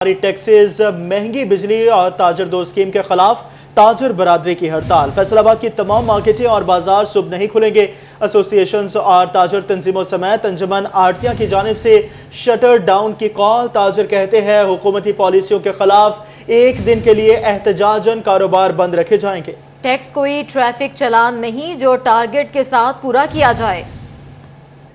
हमारी टैक्सेस, महंगी बिजली और ताजर दो स्कीम के खिलाफ ताजर बरादरी की हड़ताल। फैसलाबाद की तमाम मार्केटें और बाजार सुबह नहीं खुलेंगे। एसोसिएशंस और ताजर तंजीमों समेत अंजुमन आड़तियां की जानिब से शटर डाउन की कॉल। ताजर कहते हैं हुकूमती पॉलिसियों के खिलाफ एक दिन के लिए एहतजाजन कारोबार बंद रखे जाएंगे। टैक्स कोई ट्रैफिक चालान नहीं जो टारगेट के साथ पूरा किया जाए।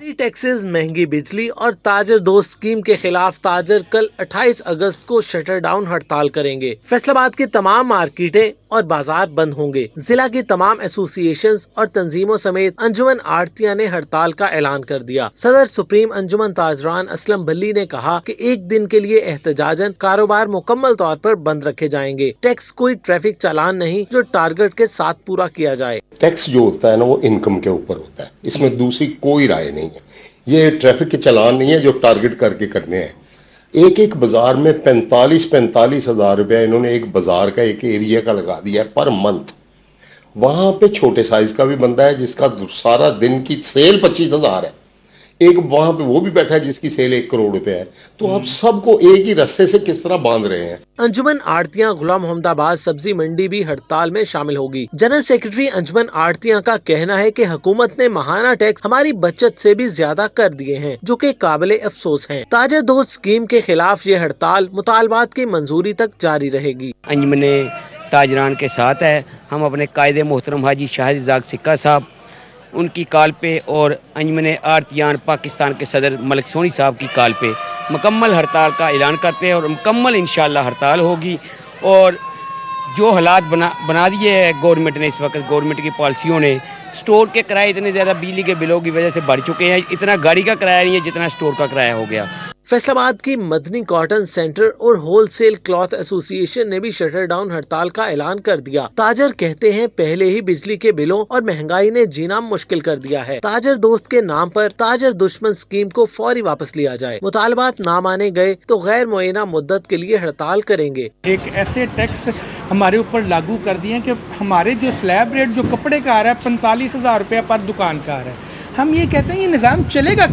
टैक्सेस, महंगी बिजली और ताजर दोस्त स्कीम के खिलाफ ताजर कल 28 अगस्त को शटर डाउन हड़ताल करेंगे। फैसलाबाद की तमाम मार्केटें और बाजार बंद होंगे। जिला की तमाम एसोसिएशंस और तंजीमों समेत अंजुमन आड़तियां ने हड़ताल का ऐलान कर दिया। सदर सुप्रीम अंजुमन ताजरान असलम बल्ली ने कहा कि एक दिन के लिए एहतजाजन कारोबार मुकम्मल तौर पर बंद रखे जाएंगे। टैक्स कोई ट्रैफिक चालान नहीं जो टारगेट के साथ पूरा किया जाए। टैक्स जो होता है ना वो इनकम के ऊपर होता है, इसमें दूसरी कोई राय नहीं है। ये ट्रैफिक के चालान नहीं है जो टारगेट करके करने हैं। एक एक बाजार में 45 हजार रुपया इन्होंने एक बाजार का, एक एरिया का लगा दिया है पर मंथ। वहां पे छोटे साइज का भी बंदा है जिसका सारा दिन की सेल 25,000 है। एक वहां पे वो भी बैठा है जिसकी सेल 1 करोड़ रुपए है। तो आप सबको एक ही रस्ते से किस तरह बांध रहे हैं। अंजुमन आड़तियां गुलाम मोहम्मदाबाद सब्जी मंडी भी हड़ताल में शामिल होगी। जनरल सेक्रेटरी अंजुमन आड़तियां का कहना है कि हुकूमत ने माहाना टैक्स हमारी बचत से भी ज्यादा कर दिए हैं, जो कि काबिले अफसोस हैं। ताजर दोस्त स्कीम के खिलाफ ये हड़ताल मुतालबात की मंजूरी तक जारी रहेगी। अंजुमन ताजरान के साथ है। हम अपने कायदे मोहतरम हाजी शाहिद रज़ाक सिक्का साहब उनकी कॉल पे और अंजुमन आड़तियान पाकिस्तान के सदर मलिक सोनी साहब की कॉल पे मुकम्मल हड़ताल का ऐलान करते हैं और मुकम्मल इंशाअल्लाह हड़ताल होगी। और जो हालात बना दिए है गवर्नमेंट ने, इस वक्त गवर्नमेंट की पॉलिसियों ने, स्टोर के किराए इतने ज़्यादा बिजली के बिलों की वजह से बढ़ चुके हैं। इतना गाड़ी का किराया नहीं है जितना स्टोर का किराया हो गया। फैसलाबाद की मदनी कॉटन सेंटर और होलसेल क्लॉथ एसोसिएशन ने भी शटर डाउन हड़ताल का ऐलान कर दिया। ताजर कहते हैं पहले ही बिजली के बिलों और महंगाई ने जीना मुश्किल कर दिया है। ताजर दोस्त के नाम पर ताजर दुश्मन स्कीम को फौरी वापस लिया जाए। मुतालबात ना माने गए तो गैर मुअय्यना मुद्दत के लिए हड़ताल करेंगे। एक ऐसे टैक्स हमारे ऊपर लागू कर दिए कि हमारे जो स्लैब रेट जो कपड़े का आ रहा है 45,000 रुपया पर दुकान का आ रहा है। हम ये कहते हैं ये निज़ाम चलेगा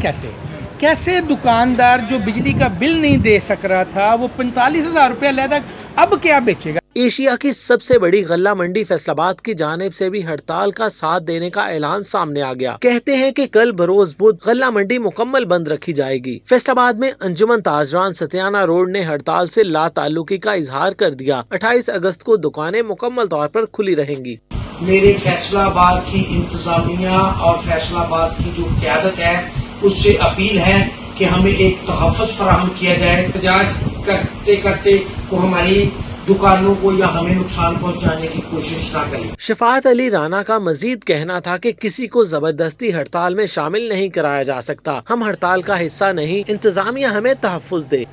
कैसे दुकानदार जो बिजली का बिल नहीं दे सक रहा था वो 45,000 रुपया लेदा, अब क्या बेचेगा। एशिया की सबसे बड़ी गल्ला मंडी फैसलाबाद की जानिब से भी हड़ताल का साथ देने का ऐलान सामने आ गया। कहते हैं कि कल बरोज बुध गल्ला मंडी मुकम्मल बंद रखी जाएगी। फैसलाबाद में अंजुमन ताजरान सतियाना रोड ने हड़ताल से ला ताल्लुकी का इजहार कर दिया। 28 अगस्त को दुकानें मुकम्मल तौर पर खुली रहेंगी। मेरे फैसलाबाद की इंतजामिया और फैसलाबाद की जो क़यादत है उससे अपील है कि हमें एक तहफ़्फ़ुज़ फराहम किया जाए। एहतजाज करते करते को हमारी दुकानों को या हमें नुकसान पहुंचाने की कोशिश ना करें। शफाअत अली राना का मजीद कहना था कि किसी को जबरदस्ती हड़ताल में शामिल नहीं कराया जा सकता। हम हड़ताल का हिस्सा नहीं, इंतजामिया हमें तहफ़्फ़ुज़ दे।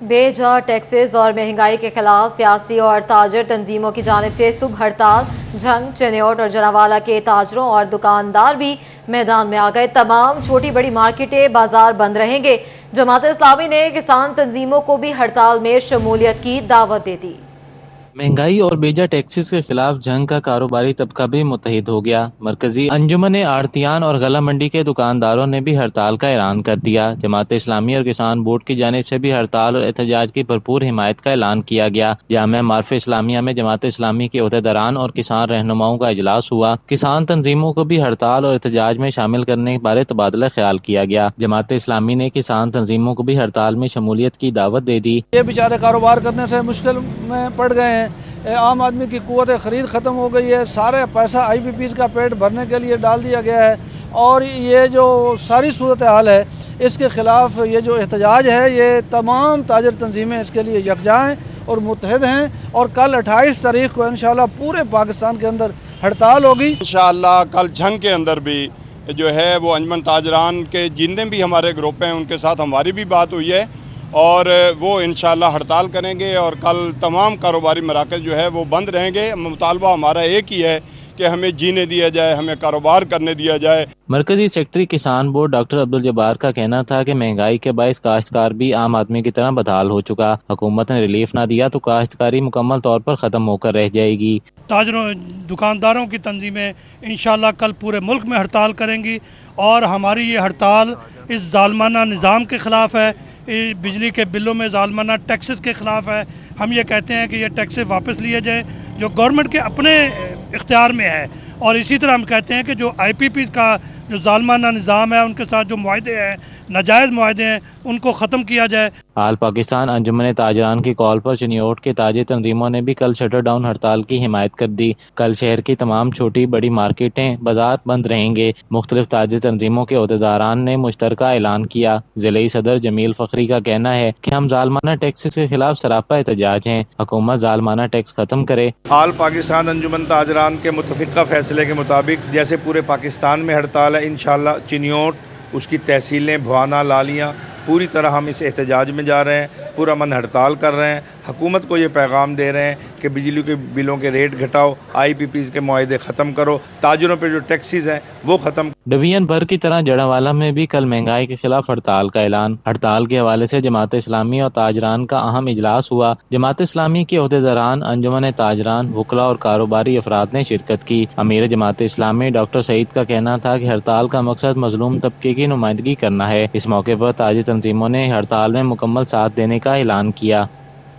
बेजा टैक्सेस और महंगाई के खिलाफ सियासी और ताजर तंजीमों की जानिब से सुबह हड़ताल। झंग, चनेौट और जनावाला के ताजरों और दुकानदार भी मैदान में आ गए। तमाम छोटी बड़ी मार्केटें, बाजार बंद रहेंगे। जमात इस्लामी ने किसान तंजीमों को भी हड़ताल में शमूलियत की दावत दे दी। महंगाई और बेजा टैक्सेस के खिलाफ जंग का कारोबारी तबका भी मुत्तहिद हो गया। मरकजी अंजुमन आड़तियान और गला मंडी के दुकानदारों ने भी हड़ताल का ऐलान कर दिया। जमात इस्लामी और किसान बोर्ड की जानिब से भी हड़ताल और एहतजाज की भरपूर हिमायत का ऐलान किया गया। जामिया मार्फ इस्लामिया में जमात इस्लामी के ओहदेदारान और किसान रहनुमाओं का इजलास हुआ। किसान तंजीमों को भी हड़ताल और एहतजाज में शामिल करने के बारे तबादला ख्याल किया गया। जमात इस्लामी ने किसान तंजीमों को भी हड़ताल में शमूलियत की दावत दे दी। ये बेचारे कारोबार करने से मुश्किल में पड़ गए हैं। आम आदमी की कुव्वत खरीद ख़त्म हो गई है। सारे पैसा IPPs का पेट भरने के लिए डाल दिया गया है और ये जो सारी सूरत हाल है इसके खिलाफ ये जो एहतजाज है ये तमाम ताजर तंजीमें इसके लिए यकजा हैं और मुत्तहिद हैं। और कल 28 तारीख को इंशाअल्लाह पूरे पाकिस्तान के अंदर हड़ताल होगी। इंशाअल्लाह कल झंग के अंदर भी जो है वो अंजुमन ताजरान के जितने भी हमारे ग्रुप हैं उनके साथ हमारी भी बात हुई है और वो इंशाअल्लाह हड़ताल करेंगे और कल तमाम कारोबारी मराकज़ जो है वो बंद रहेंगे। मुतालबा हमारा एक ही है कि हमें जीने दिया जाए, हमें कारोबार करने दिया जाए। मरकजी सेक्रेटरी किसान बोर्ड डॉक्टर अब्दुल जब्बार का कहना था कि महंगाई के बायस काश्तकार भी आम आदमी की तरह बदहाल हो चुका। हुकूमत ने रिलीफ ना दिया तो काश्तकारी मुकम्मल तौर पर ख़त्म होकर रह जाएगी। ताजरों दुकानदारों की तंजीमें इंशाअल्लाह कल पूरे मुल्क में हड़ताल करेंगी और हमारी ये हड़ताल इस जालमाना निज़ाम के ख़िलाफ़ है बिजली के बिलों में ज़ालमाना टैक्सेस के ख़िलाफ़ है। हम ये कहते हैं कि ये टैक्सेस वापस लिए जाए जो गवर्नमेंट के अपने इख्तियार में है, और इसी तरह हम कहते हैं कि जो IPP का जो ज़ालमाना निज़ाम है, उनके साथ जो मुआहदे हैं, नाजायज़ मुआहदे हैं, उनको ख़त्म किया जाए। आल पाकिस्तान अंजुमन ताजरान की कॉल पर चिनियोट के ताजे तंजीमों ने भी कल शटर डाउन हड़ताल की हिमायत कर दी। कल शहर की तमाम छोटी बड़ी मार्केटें बाजार बंद रहेंगे। मुख्तलिफ ताजे तंजीमों के अहदेदारान ने मुश्तरका ऐलान किया। ज़िले सदर जमील फखरी का कहना है कि हम ज़ालमाना टैक्सेस के खिलाफ सरापा एहतजाज हैं, हुकूमत ज़ालमाना टैक्स खत्म करे। आल पाकिस्तान अंजुमन ताजरान के मुतफ़िक़ा फैसले के मुताबिक जैसे पूरे पाकिस्तान में हड़ताल है, इंशाअल्लाह चिनियोट, उसकी तहसीलें, भवाना, लालियाँ, पूरी तरह हम इस एहतजाज में जा रहे हैं, पूरा मन हड़ताल कर रहे हैं। हुकूमत को ये पैगाम दे रहे हैं कि बिजली के बिलों के रेट घटाओ, IPPs के मुआहदे ख़त्म करो, ताजरों पे जो टैक्सेस हैं वो ख़त्म। डिवीजन भर की तरह जड़ावाला में भी कल महंगाई के खिलाफ हड़ताल का ऐलान। हड़ताल के हवाले से जमात इस्लामी और ताजरान का अहम इजलास हुआ। जमात इस्लामी के अहदेदारान, अंजुमन ताजरान, वकला और कारोबारी अफराद ने शिरकत की। अमीर जमात इस्लामी डॉक्टर सईद का कहना था कि हड़ताल का मकसद मजलूम तबके की नुमाइंदगी करना है। इस मौके पर ताजी तंजीमों ने हड़ताल में मुकम्मल साथ देने का ऐलान किया।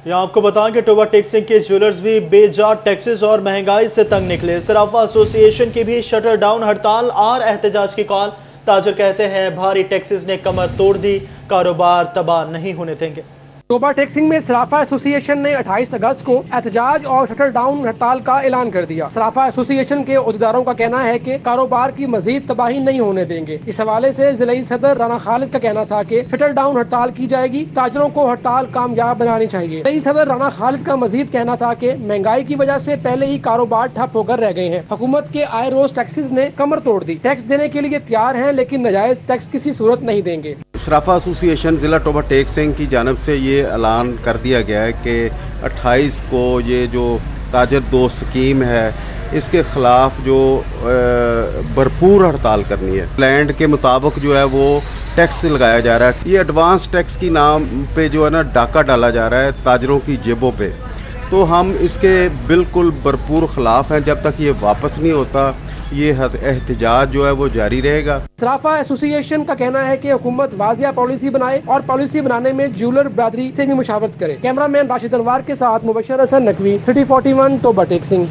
यहाँ आपको बताएं कि टोबा टेक्सिंग के ज्वेलर्स भी बेजा टैक्सेस और महंगाई से तंग निकले। सराफा एसोसिएशन की भी शटर डाउन हड़ताल और एहतजाज की कॉल। ताजर कहते हैं भारी टैक्सेस ने कमर तोड़ दी, कारोबार तबाह नहीं होने देंगे। टोबा टेक्सिंग में सराफा एसोसिएशन ने 28 अगस्त को एहतजाज और शटर डाउन हड़ताल का ऐलान कर दिया। सराफा एसोसिएशन के अहदेदारों का कहना है कि कारोबार की मजीद तबाही नहीं होने देंगे। इस हवाले से जिले सदर राना खालिद का कहना था कि शटर डाउन हड़ताल की जाएगी, ताजरों को हड़ताल कामयाब बनानी चाहिए। जिले सदर राना खालिद का मजीद कहना था कि महंगाई की वजह से पहले ही कारोबार ठप होकर रह गए हैं। हुकूमत के आए रोज टैक्सेस ने कमर तोड़ दी। टैक्स देने के लिए तैयार हैं, लेकिन नाजायज टैक्स किसी सूरत नहीं देंगे। सराफा एसोसिएशन जिला टोबा टेक्सिंग की जानब से ये ऐलान कर दिया गया है कि 28 को ये जो ताजर दोस्त स्कीम है, इसके खिलाफ जो भरपूर हड़ताल करनी है। लैंड के मुताबिक जो है वो टैक्स लगाया जा रहा है। ये एडवांस टैक्स की नाम पे जो है ना डाका डाला जा रहा है ताजरों की जेबों पे, तो हम इसके बिल्कुल भरपूर खिलाफ हैं। जब तक ये वापस नहीं होता, ये एहतजाज जो है वो जारी रहेगा। सराफा एसोसिएशन का कहना है कि हुकूमत वाजिया पॉलिसी बनाए और पॉलिसी बनाने में ज्वेलर बिरादरी से भी मुशावरत करे। कैमरामैन राशिद अनवार के साथ मुबशर हसन नकवी, 3041 टोबा टेक्सिंग।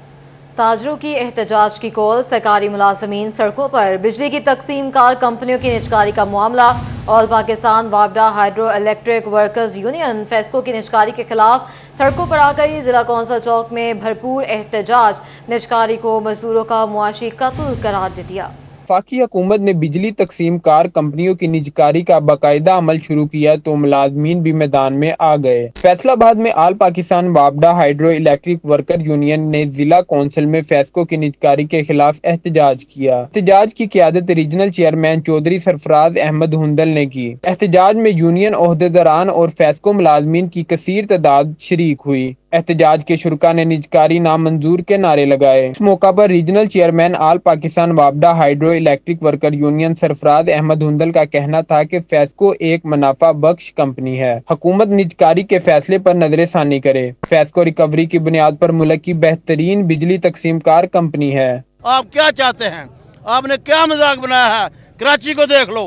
ताजरों की एहतजाज की कॉल। सरकारी मुलाजमीन सड़कों पर। बिजली की तकसीम कार कंपनियों की निजकारी का मामला। ऑल पाकिस्तान वापडा hydro electric workers union FESCO की निजकारी के खिलाफ सड़कों पर आकर जिला कौंसिल चौक में भरपूर एहतजाज। निजकारी को मजदूरों का मुआशी कत्ल करार दे दिया। वफाकी हुकूमत ने बिजली तकसीम कार कंपनियों की निजकारी का बाकायदा अमल शुरू किया तो मुलाजमीन भी मैदान में आ गए। फैसलाबाद में आल पाकिस्तान वापडा हाइड्रो इलेक्ट्रिक वर्कर यूनियन ने जिला कौंसिल में फेस्को की निजकारी के खिलाफ एहतजाज किया। एहतजाज की क़ियादत रीजनल चेयरमैन चौधरी सरफराज अहमद हुंदल ने की। एहतजाज में यूनियन ओहदेदारान और फेस्को मुलाजमीन की कसीर तादाद शरीक हुई। एहतजाज के शुरका ने निजकारी नामंजूर के नारे लगाए। इस मौका पर रीजनल चेयरमैन आल पाकिस्तान वापडा hydro electric worker union Sarfaraz Ahmed Hundal का कहना था कि फेस्को एक मुनाफा बख्श कंपनी है। हुकूमत निजकारी के फैसले पर नजरसानी करे। फेस्को रिकवरी की बुनियाद पर मुल्क की बेहतरीन बिजली तकसीम कार कंपनी है। आप क्या चाहते हैं? आपने क्या मजाक बनाया है? कराची को देख लो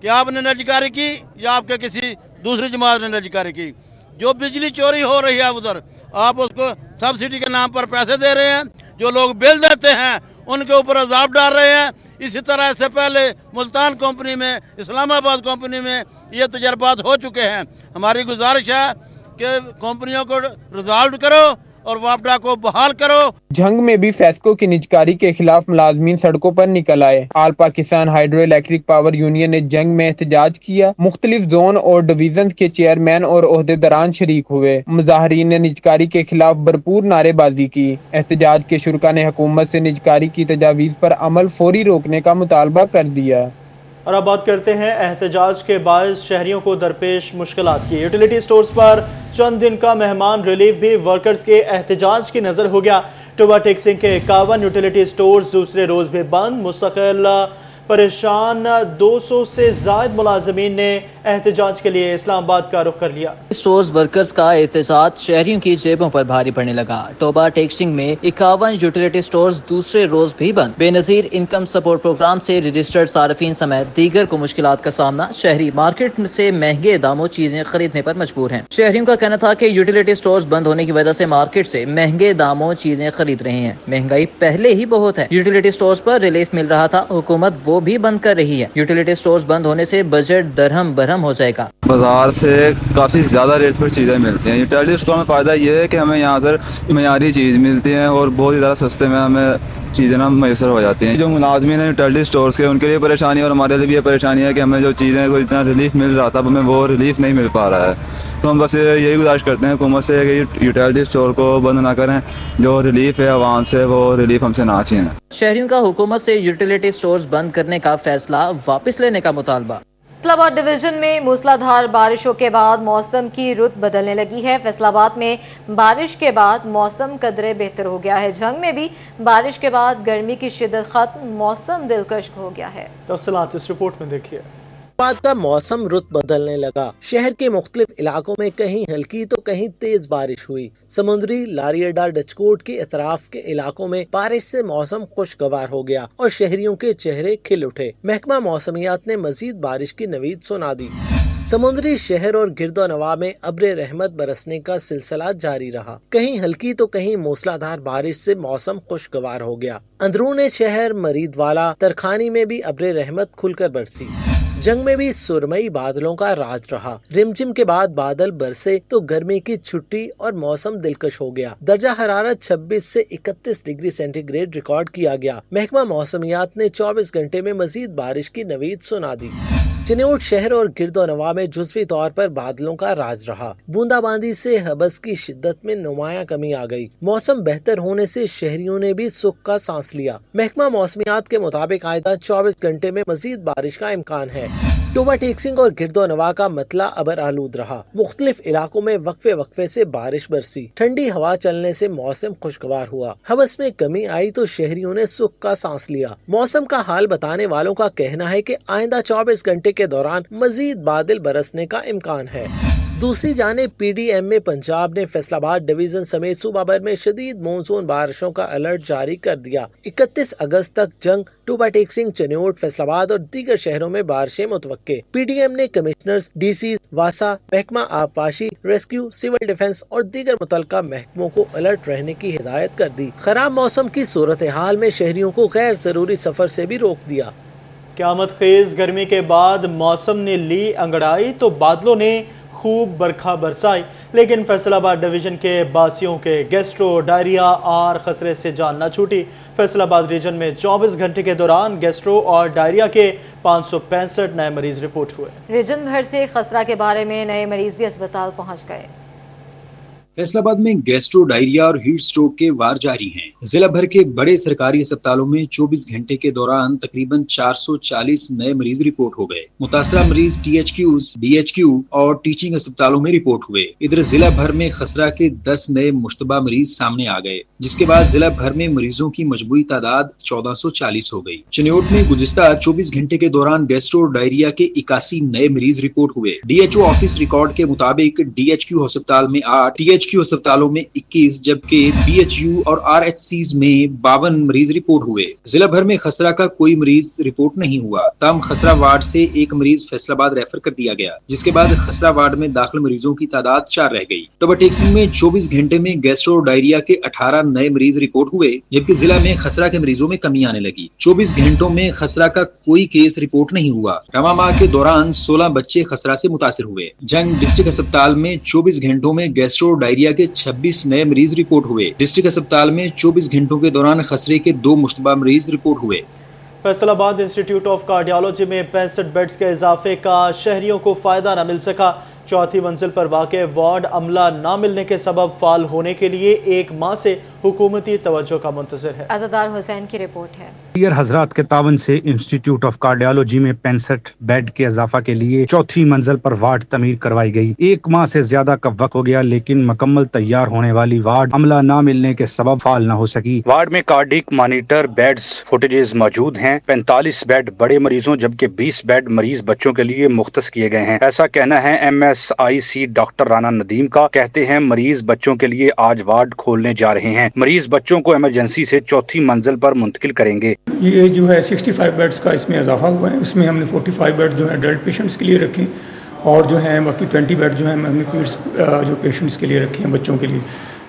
कि आपने निजकारी की या आपके किसी दूसरी जमात ने निजकारी की। जो बिजली चोरी हो रही है उधर आप उसको सब्सिडी के नाम पर पैसे दे रहे हैं। जो लोग बिल देते हैं उनके ऊपर अजाब डाल रहे हैं। इसी तरह से पहले मुल्तान कंपनी में, इस्लामाबाद कंपनी में ये तजर्बात हो चुके हैं। हमारी गुजारिश है कि कंपनियों को रिजॉल्व करो और वापडा को बहाल करो। जंग में भी फेस्को की निजकारी के खिलाफ मुलाजमीन सड़कों पर निकल आए। All Pakistan hydro electric power union ने जंग में एहतजाज किया। मुख्तलिफ जोन और डिवीजन के चेयरमैन और ओहदेदारान शरीक हुए। मुजाहरीन ने निजकारी के खिलाफ भरपूर नारेबाजी की। एहतजाज के शुरका ने हुकूमत से निजकारी की तजावीज पर अमल फौरी रोकने का मुतालबा कर दिया। और अब बात करते हैं एहतजाज के बायस शहरियों को दरपेश मुश्किलात की। यूटिलिटी स्टोर्स पर चंद दिन का मेहमान रिलीफ भी वर्कर्स के एहतजाज की नजर हो गया। टोबा टेक्सिंग के 51 यूटिलिटी स्टोर्स दूसरे रोज भी बंद। मुस्तकिल परेशान 200 से ज्यादा मुलाजमीन ने एहतजाज के लिए इस्लामाबाद का रुख कर लिया। स्टोर्स वर्कर्स का एहतजाज शहरियों की जेबों पर भारी पड़ने लगा। टोबा टेक्सिंग में 51 यूटिलिटी स्टोर्स दूसरे रोज भी बंद। बेनजीर इनकम सपोर्ट प्रोग्राम से रजिस्टर्ड सार्फिन समेत दीगर को मुश्किलात का सामना। शहरी मार्केट से महंगे दामों चीजें खरीदने पर मजबूर हैं। शहरियों का कहना था कि यूटिलिटी स्टोर्स बंद होने की वजह से मार्केट से महंगे दामों चीजें खरीद रहे हैं। महंगाई पहले ही बहुत है। यूटिलिटी स्टोर्स पर रिलीफ मिल रहा था, हुकूमत वो भी बंद कर रही है। यूटिलिटी स्टोर्स बंद होने से बजट दरहम बरहम हो जाएगा। बाजार से काफी ज्यादा रेट पर चीजें मिलती हैं। यूटिलिटी स्टोर में फायदा ये है कि हमें यहाँ पर मयारी चीज मिलती है और बहुत ही ज्यादा सस्ते में हमें चीजें ना मैसर हो जाती हैं। जो मुलाजमीन है यूटिलिटी स्टोर्स के, उनके लिए परेशानी और हमारे लिए भी ये परेशानी है कि हमें जो चीजें को इतना रिलीफ मिल रहा था, अब हमें वो रिलीफ नहीं मिल पा रहा है। तो हम बस यही गुजारिश करते हैं हुकूमत से कि यूटिलिटी स्टोर को बंद ना करें। जो रिलीफ है आवाम से, वो रिलीफ हमसे ना छीनें। शहरियों का हुकूमत से यूटिलिटी स्टोर्स बंद करने का फैसला वापस लेने का मुतालबा। फैसलाबाद डिवीजन में मूसलाधार बारिशों के बाद मौसम की रुत बदलने लगी है। फैसलाबाद में बारिश के बाद मौसम कदरे बेहतर हो गया है। जंग में भी बारिश के बाद गर्मी की शिद्दत खत्म, मौसम दिलकश हो गया है। तफसीलात इस रिपोर्ट में देखिए। बाद का मौसम रुत बदलने लगा। शहर के मुख्तलिफ इलाकों में कहीं हल्की तो कहीं तेज बारिश हुई। समुद्री लारियडा डचकोट के अतराफ के इलाकों में बारिश से मौसम खुशगवार हो गया और शहरियों के चेहरे खिल उठे। महकमा मौसमियात ने मजीद बारिश की नवीद सुना दी। समुद्री शहर और गिरदो नवा में अब्र रहमत बरसने का सिलसिला जारी रहा। कहीं हल्की तो कहीं मूसलाधार बारिश से मौसम खुशगवार हो गया। अंदरूने शहर मरीदवाला तरखानी में भी अब्र रहमत खुलकर बरसी। जंग में भी सुरमई बादलों का राज रहा। रिमझिम के बाद बादल बरसे तो गर्मी की छुट्टी और मौसम दिलकश हो गया। दर्जा हरारत 26 से 31 डिग्री सेंटीग्रेड रिकॉर्ड किया गया। महकमा मौसमियात ने 24 घंटे में मजीद बारिश की नवीद सुना दी। चिन्योट शहर और गिरदो नवा में जुज़वी तौर पर बादलों का राज रहा। बूंदाबांदी से हबस की शिद्दत में नुमाया कमी आ गई। मौसम बेहतर होने से शहरियों ने भी सुख का सांस लिया। महकमा मौसमियात के मुताबिक आइंदा 24 घंटे में मजीद बारिश का इम्कान है। टोबा टेक्सिंग और गिरदो नवा का मतला अबर आलूद रहा। मुख्तलिफ इलाकों में वक्फे वक्फे से बारिश बरसी। ठंडी हवा चलने से मौसम खुशगवार हुआ। हवस में कमी आई तो शहरियों ने सुख का सांस लिया। मौसम का हाल बताने वालों का कहना है कि आइंदा 24 घंटे के दौरान मजीद बादल बरसने का इम्कान है। दूसरी जानिब पीडीएम में पंजाब ने फैसलाबाद डिवीजन समेत सूबा भर में शदीद मानसून बारिशों का अलर्ट जारी कर दिया। 31 अगस्त तक जंग, टोबा टेक्सिंग, चिन्योट, फैसलाबाद और दीगर शहरों में बारिशें मुतवक्के। पीडीएम ने कमिश्नर्स, डीसी, वासा, महकमा आबपाशी, रेस्क्यू, सिविल डिफेंस और दीगर मुतल्लिका महकमों को अलर्ट रहने की हिदायत कर दी। खराब मौसम की सूरत हाल में शहरियों को गैर जरूरी सफर से भी रोक दिया। क़यामत खेज गर्मी के बाद मौसम ने ली अंगड़ाई तो बादलों ने खूब बरखा बरसाई, लेकिन फैसलाबाद डिवीजन के बासियों के गैस्ट्रो, डायरिया और खसरे से जान न छूटी। फैसलाबाद रीजन में 24 घंटे के दौरान गैस्ट्रो और डायरिया के 565 नए मरीज रिपोर्ट हुए। रीजन भर से खसरा के बारे में नए मरीज भी अस्पताल पहुंच गए। फैसलाबाद में गैस्ट्रो, डायरिया और हीट स्ट्रोक के वार जारी हैं। जिला भर के बड़े सरकारी अस्पतालों में 24 घंटे के दौरान तकरीबन 440 नए मरीज रिपोर्ट हो गए। मुतासरा मरीज THQs, DHQ और टीचिंग अस्पतालों में रिपोर्ट हुए। इधर जिला भर में खसरा के 10 नए मुश्तबा मरीज सामने आ गए, जिसके बाद जिला भर में मरीजों की मजबूरी तादाद 1440 हो गई। चिन्योट में गुज़िश्ता 24 घंटे के दौरान गैस्ट्रो और डायरिया के 81 नए मरीज रिपोर्ट हुए। DHO ऑफिस रिकॉर्ड के मुताबिक DHQ अस्पताल में 8, THQ अस्पतालों में 21 जबकि BHU और RHCs में 52 मरीज रिपोर्ट हुए। जिला भर में खसरा का कोई मरीज रिपोर्ट नहीं हुआ। तमाम खसरा वार्ड से एक मरीज फैसलाबाद रेफर कर दिया गया, जिसके बाद खसरा वार्ड में दाखिल मरीजों की तादाद 4 रह गई। टोबा टेक्सिंग में 24 घंटे में गैस्ट्रो और डायरिया के 18 नए मरीज रिपोर्ट हुए, जबकि जिला में खसरा के मरीजों में कमी आने लगी। 24 घंटों में खसरा का कोई केस रिपोर्ट नहीं हुआ। रवा माह के दौरान 16 बच्चे खसरा से मुतासिर हुए। जंग डिस्ट्रिक्ट अस्पताल में 24 घंटों में गैस्ट्रो और डायरिया के 26 नए मरीज रिपोर्ट हुए। डिस्ट्रिक्ट अस्पताल में 24 घंटों के दौरान खसरे के 2 मुश्तबा मरीज रिपोर्ट हुए। फैसलाबाद इंस्टीट्यूट ऑफ कार्डियोलॉजी में 65 बेड्स के इजाफे का शहरियों को फायदा न मिल सका। चौथी मंजिल पर वाक़े वार्ड अमला न मिलने के सबब फाल होने के लिए 1 माह से हुकूमती तवज्जो का मुंतज़िर है। अज़दार हुसैन की रिपोर्ट है। हजरात के तावन से इंस्टीट्यूट ऑफ कार्डियोलॉजी में 65 बेड के इजाफा के लिए चौथी मंजिल पर वार्ड तमीर करवाई गई। 1 माह से ज्यादा का वक्त हो गया, लेकिन मुकम्मल तैयार होने वाली वार्ड अमला न मिलने के सबब फाल न हो सकी। वार्ड में कार्डिक मॉनिटर बेड्स फुटेजेस मौजूद हैं। 45 बेड बड़े मरीजों जबकि 20 बेड मरीज बच्चों के लिए मुख्तस किए गए हैं। ऐसा कहना है MSIC डॉक्टर राना नदीम का। कहते हैं मरीज बच्चों के लिए आज वार्ड खोलने जा रहे हैं। मरीज बच्चों को इमरजेंसी से चौथी मंजिल पर मुंतकिल करेंगे। ये जो है 65 बेड्स का इसमें इजाफा हुआ है। इसमें हमने 45 बेड जो है एडल्ट पेशेंट्स के लिए रखे और जो है बाकी 20 बेड जो है हमने पीड्स जो पेशेंट्स के लिए रखे हैं, बच्चों के लिए,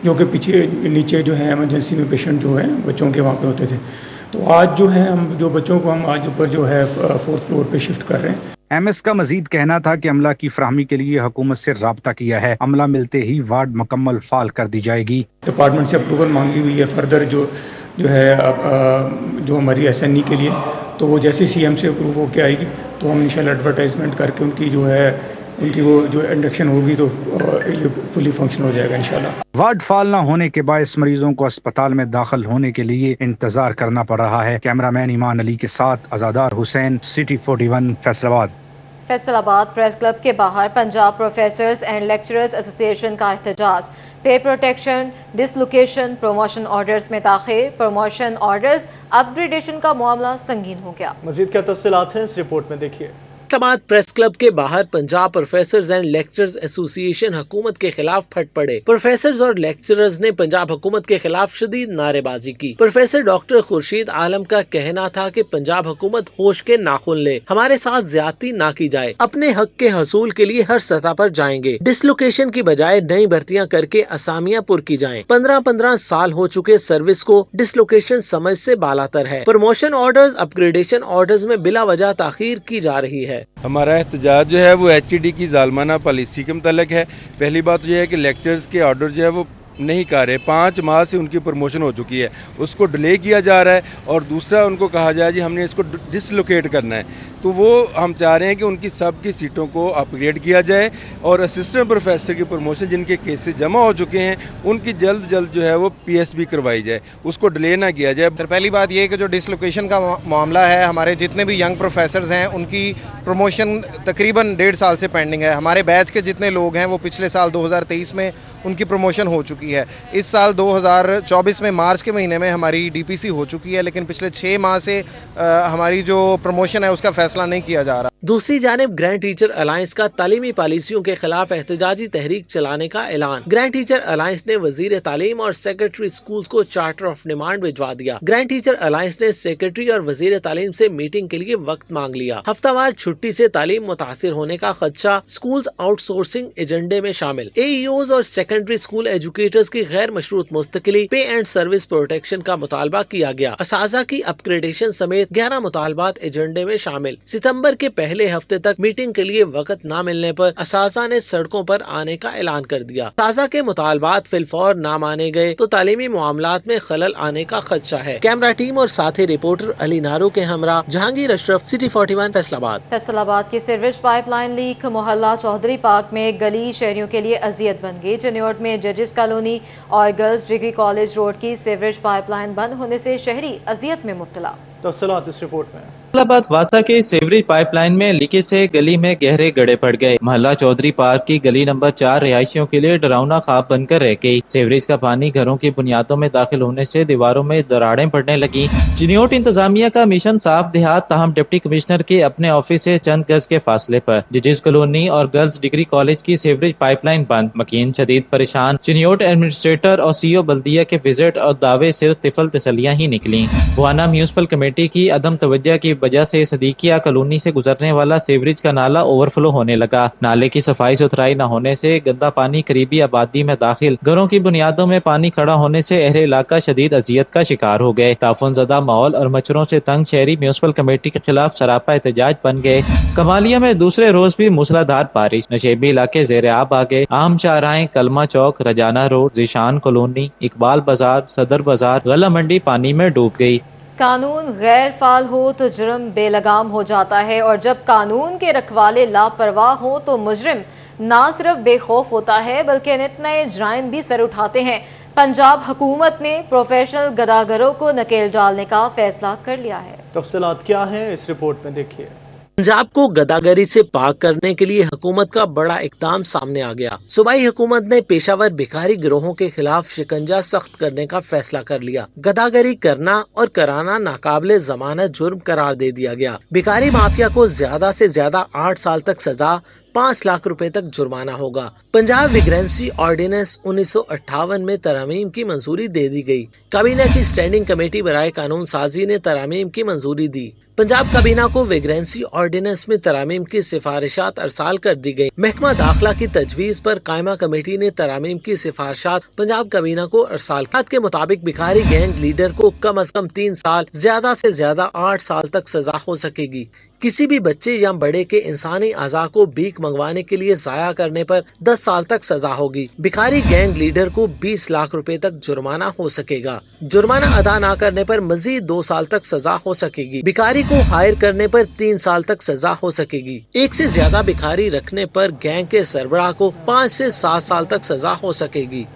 जो कि पीछे नीचे जो है इमरजेंसी में पेशेंट जो है बच्चों के वहाँ पे होते थे। तो आज जो है हम जो बच्चों को हम आज ऊपर जो है 4th फ्लोर पे शिफ्ट कर रहे हैं। MS का मजीद कहना था कि अमला की फराहमी के लिए हुकूमत से राब्ता किया है। अमला मिलते ही वार्ड मुकम्मल फाल कर दी जाएगी। डिपार्टमेंट से अप्रूवल मांगी हुई है फर्दर जो है जो हमारी SNE के लिए, तो वो जैसे CM से अप्रूव होकर आएगी तो हम इंशाल्लाह एडवर्टाइजमेंट करके उनकी जो है उनकी वो जो इंडक्शन होगी तो ये फुली फंक्शन हो जाएगा इंशाल्लाह। वार्ड फाल न होने के बायस मरीजों को अस्पताल में दाखिल होने के लिए इंतजार करना पड़ रहा है। कैमरामैन ईमान अली के साथ Azadar Hussain, city 41 Faisalabad. Faisalabad press club के बाहर Punjab professors and lecturers association का एहतजाज। पे प्रोटेक्शन, डिसलोकेशन, प्रमोशन ऑर्डर्स में ताखिर, प्रमोशन ऑर्डर्स अपग्रेडेशन का मामला संगीन हो गया। मजीद क्या तफसीलात हैं इस रिपोर्ट में देखिए। फैसलाबाद प्रेस क्लब के बाहर Punjab professors and lecturers association हुकूमत के खिलाफ फट पड़े। प्रोफेसर्स और लेक्चरर्स ने पंजाब हुकूमत के खिलाफ शदीद नारेबाजी की। प्रोफेसर डॉक्टर खुर्शीद आलम का कहना था कि पंजाब हुकूमत होश के नाखून ले, हमारे साथ ज्यादती ना की जाए, अपने हक के हसूल के लिए हर सतह पर जाएंगे। डिसलोकेशन की बजाय नई भर्तियां करके असामियां पुर की जाएं। 15-15 साल हो चुके सर्विस को डिसलोकेशन समझ से बालातर है। प्रमोशन ऑर्डर्स, अपग्रेडेशन ऑर्डर्स में बिला वजह ताखीर की जा रही है। हमारा एहतजाज जो है वो HED की जालमाना पॉलिसी के मुतल्लिक है। पहली बात तो यह है कि लेक्चर्स के ऑर्डर जो है वो नहीं कर रहे। 5 माह से उनकी प्रमोशन हो चुकी है, उसको डिले किया जा रहा है। और दूसरा उनको कहा जाए जी हमने इसको डिसलोकेट करना है, तो वो हम चाह रहे हैं कि उनकी सब की सीटों को अपग्रेड किया जाए और असिस्टेंट प्रोफेसर की प्रमोशन जिनके केसेस जमा हो चुके हैं उनकी जल्द जल्द जो है वो PSB करवाई जाए, उसको डिले ना किया जाए। सर पहली बात ये है कि जो डिसलोकेशन का मामला है, हमारे जितने भी यंग प्रोफेसर्स हैं उनकी प्रमोशन तकरीबन 1.5 साल से पेंडिंग है। हमारे बैच के जितने लोग हैं वो पिछले साल 2023 में उनकी प्रमोशन हो चुकी है। इस साल 2024 में मार्च के महीने में हमारी DPC हो चुकी है, लेकिन पिछले 6 माह से हमारी जो प्रमोशन है उसका फैसला नहीं किया जा रहा। दूसरी जानिब ग्रैंड टीचर अलायंस का तालीमी पॉलिसियों के खिलाफ एहतजाजी तहरीक चलाने का ऐलान। ग्रैंड टीचर अलायंस ने वजीर तालीम और सेक्रेटरी स्कूल्स को चार्टर ऑफ डिमांड भिजवा दिया। ग्रैंड टीचर अलायंस ने सेक्रेटरी और वजीर तालीम से मीटिंग के लिए वक्त मांग लिया। हफ्तावार छुट्टी से तालीम मुतासिर होने का खदशा, स्कूल्स आउटसोर्सिंग एजेंडे में शामिल। AEOs और सेकेंडरी स्कूल एजुकेटर्स की गैर मशरूत मुस्तकिली, पे एंड सर्विस प्रोटेक्शन का मुतालबा किया गया। असाजा की अपग्रेडेशन समेत 11 मुतालबात एजेंडे में शामिल। सितंबर के पहले हफ्ते तक मीटिंग के लिए वक्त न मिलने पर असाजा ने सड़कों पर आने का ऐलान कर दिया। असाजा के मुतालबात फिलफौर न माने गए तो तालीमी मामलात में खलल आने का खदशा है। कैमरा टीम और साथी रिपोर्टर अली नारू के हमरा जहांगीर अशरफ, सिटी 41 फैसलाबाद। फैसलाबाद की सीवरेज पाइपलाइन लीक, मोहल्ला चौधरी पार्क में गली शहरियों के लिए अजियत बन गई। चिन्योट में जजेस कॉलोनी और गर्ल्स डिग्री कॉलेज रोड की सीवरेज पाइपलाइन बंद होने से शहरी अजियत में मुब्तला। तफसीलात इस रिपोर्ट में। फैसलाबाद वासा के सीवरेज पाइपलाइन में लीकेज से गली में गहरे गड्ढे पड़ गए। मोहल्ला चौधरी पार्क की गली नंबर 4 रिहायशियों के लिए डरावना ख्वाब बनकर रह गई। सीवरेज का पानी घरों की बुनियादों में दाखिल होने से दीवारों में दरारें पड़ने लगी। चिन्योट इंतजामिया का मिशन साफ देहात, ताहम डिप्टी कमिश्नर के अपने ऑफिस से चंद गज के फासले पर। जजेस कॉलोनी और गर्ल्स डिग्री कॉलेज की सीवरेज पाइपलाइन बंद, मकीन शदीद परेशान। चिन्योट एडमिनिस्ट्रेटर और CEO बल्दिया के विजिट और दावे सिर्फ तिफल तसलियां ही निकली। बुआना म्यूनिसिपल कमेटी की अदम तवज्जो की वजह से सदीकिया कॉलोनी से गुजरने वाला सीवरेज का नाला ओवरफ्लो होने लगा। नाले की सफाई सुथराई न होने से गंदा पानी करीबी आबादी में दाखिल, घरों की बुनियादों में पानी खड़ा होने से अहले इलाका शदीद अजियत का शिकार हो गए। ताफुनज़दा माहौल और मच्छरों से तंग शहरी म्यूनिसिपल कमेटी के खिलाफ सरापा एहतजाज बन गए। कमालिया में दूसरे रोज भी मूसलाधार बारिश, नशेबी इलाके ज़ेर आब आ गए। आम चाराएं, कलमा चौक, रजाना रोड, जिशान कॉलोनी, इकबाल बाजार, सदर बाजार, गला मंडी पानी में डूब गई। कानून गैर फाल हो तो जुर्म बेलगाम हो जाता है और जब कानून के रखवाले लापरवाह हो तो मुजरिम ना सिर्फ बेखौफ होता है बल्कि नित नए जराइम भी सर उठाते हैं। पंजाब हुकूमत ने प्रोफेशनल गदागरों को नकेल डालने का फैसला कर लिया है। तफसीलात क्या हैं इस रिपोर्ट में देखिए। पंजाब को गदागरी से पाक करने के लिए हुकूमत का बड़ा इकदाम सामने आ गया। सूबाई हुकूमत ने पेशावर भिखारी गिरोहों के खिलाफ शिकंजा सख्त करने का फैसला कर लिया। गदागरी करना और कराना नाकाबिले जमानत जुर्म करार दे दिया गया। भिखारी माफिया को ज्यादा से ज्यादा 8 साल तक सजा, 5 लाख रुपए तक जुर्माना होगा। पंजाब विग्रेंसी ऑर्डिनेंस 1958 में तरमीम की मंजूरी दे दी गई। काबीना की स्टैंडिंग कमेटी बराए कानून साजी ने तरमीम की मंजूरी दी। पंजाब काबीना को विग्रेंसी ऑर्डिनेंस में तरमीम की सिफारिशात अरसाल कर दी गई। महकमा दाखिला की तजवीज पर कायमा कमेटी ने तरमीम की सिफारिशात पंजाब काबीना को अरसाल के मुताबिक भिखारी गैंग लीडर को कम अज कम 3 साल, ज्यादा से ज्यादा 8 साल तक सजा हो सकेगी। किसी भी बच्चे या बड़े के इंसानी अज़ा को भीख मंगवाने के लिए जाया करने पर 10 साल तक सजा होगी। भिखारी गैंग लीडर को 20 लाख रुपए तक जुर्माना हो सकेगा। जुर्माना अदा न करने पर मजीद 2 साल तक सजा हो सकेगी। भिखारी को हायर करने पर 3 साल तक सजा हो सकेगी। एक से ज्यादा भिखारी रखने पर गैंग के सरबराह को 5 से 7 साल तक सजा हो सकेगी।